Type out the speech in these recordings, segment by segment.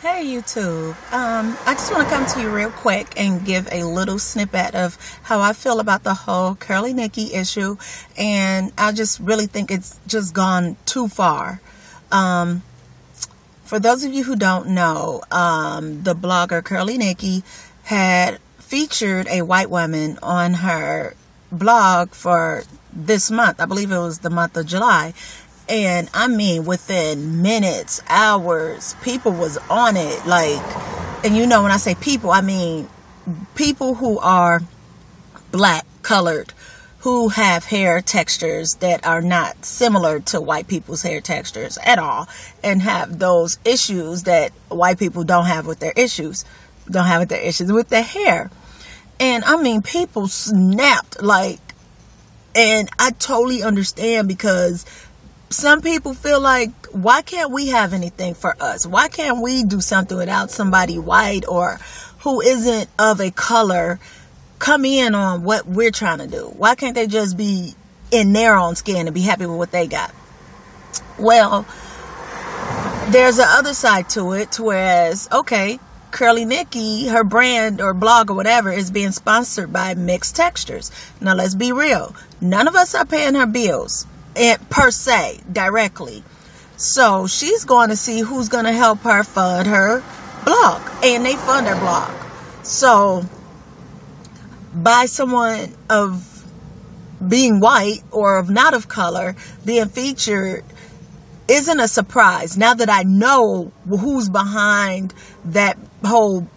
Hey YouTube, I just want to come to you real quick and give a little snippet of how I feel about the whole Curly Nikki issue, and I just really think it's just gone too far. For those of you who don't know, the blogger Curly Nikki had featured a white woman on her blog for this month. I believe it was the month of July. And I mean, within minutes, hours, people was on it. Like, and you know, when I say people, I mean people who are black, colored, who have hair textures that are not similar to white people's hair textures at all, and have those issues that white people don't have with their issues, with their hair. And I mean, people snapped, like, and I totally understand, because some people feel like, why can't we have anything for us? Why can't we do something without somebody white or who isn't of a color come in on what we're trying to do? Why can't they just be in their own skin and be happy with what they got? Well, there's the other side to it, whereas, okay, Curly Nikki, her brand or blog or whatever, is being sponsored by Mixed Textures. Now, let's be real. None of us are paying her bills per se, directly. So she's going to see who's going to help her fund her blog, and they fund her blog. So by someone of being white or of not of color being featured isn't a surprise, now that I know who's behind that whole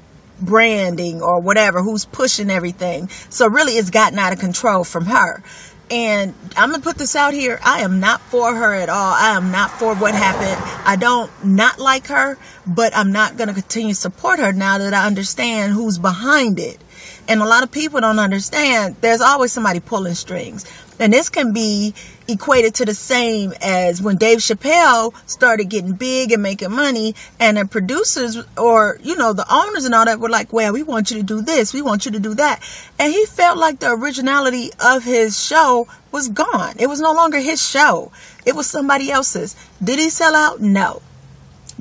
branding or whatever, who's pushing everything. So really, it's gotten out of control from her. And I'm going to put this out here. I am not for her at all. I am not for what happened. I don't not like her, but I'm not going to continue to support her now that I understand who's behind it. And a lot of people don't understand. There's always somebody pulling strings. And this can be equated to the same as when Dave Chappelle started getting big and making money, and the producers or, you know, the owners and all that were like, well, we want you to do this, we want you to do that. And he felt like the originality of his show was gone. It was no longer his show. It was somebody else's. Did he sell out? No.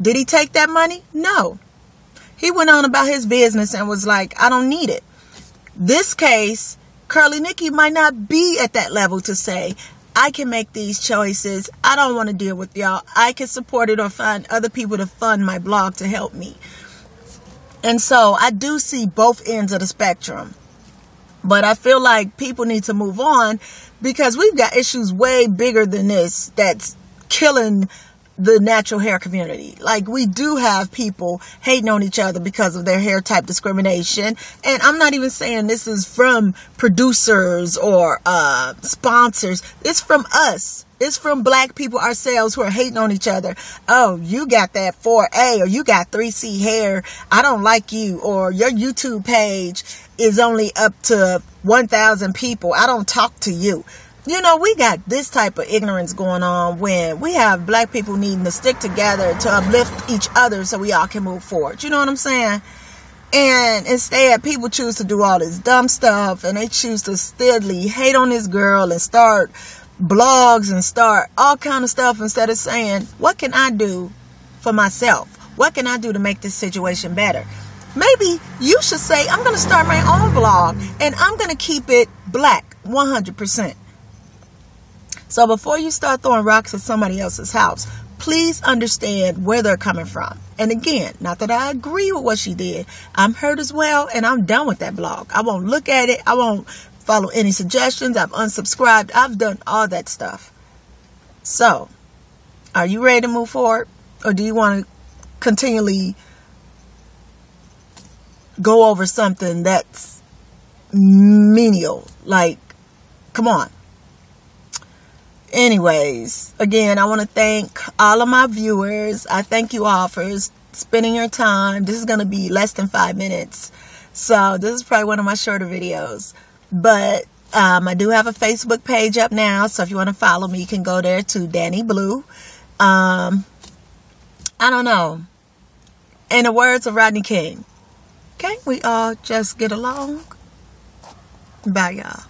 Did he take that money? No. He went on about his business and was like, I don't need it. This case, Curly Nikki might not be at that level to say, I can make these choices. I don't want to deal with y'all. I can support it or find other people to fund my blog to help me. And so I do see both ends of the spectrum. But I feel like people need to move on, because we've got issues way bigger than this that's killing the natural hair community. Like, we do have people hating on each other because of their hair type discrimination. And I'm not even saying this is from producers or sponsors. It's from us. It's from black people ourselves who are hating on each other. Oh, you got that 4A, or you got 3C hair. I don't like you. Or your YouTube page is only up to 1,000 people. I don't talk to you. You know, we got this type of ignorance going on when we have black people needing to stick together to uplift each other so we all can move forward. You know what I'm saying? And instead, people choose to do all this dumb stuff, and they choose to steadily hate on this girl and start blogs and start all kind of stuff instead of saying, what can I do for myself? What can I do to make this situation better? Maybe you should say, I'm going to start my own blog, and I'm going to keep it black 100%. So before you start throwing rocks at somebody else's house, please understand where they're coming from. And again, not that I agree with what she did. I'm hurt as well, and I'm done with that blog. I won't look at it. I won't follow any suggestions. I've unsubscribed. I've done all that stuff. So, are you ready to move forward? Or do you want to continually go over something that's menial? Like, come on. Anyways, again, I want to thank all of my viewers. I thank you all for spending your time. This is going to be less than 5 minutes. So this is probably one of my shorter videos. But I do have a Facebook page up now. So if you want to follow me, you can go there to Danny Blue. I don't know. In the words of Rodney King, can't we all just get along? Bye, y'all.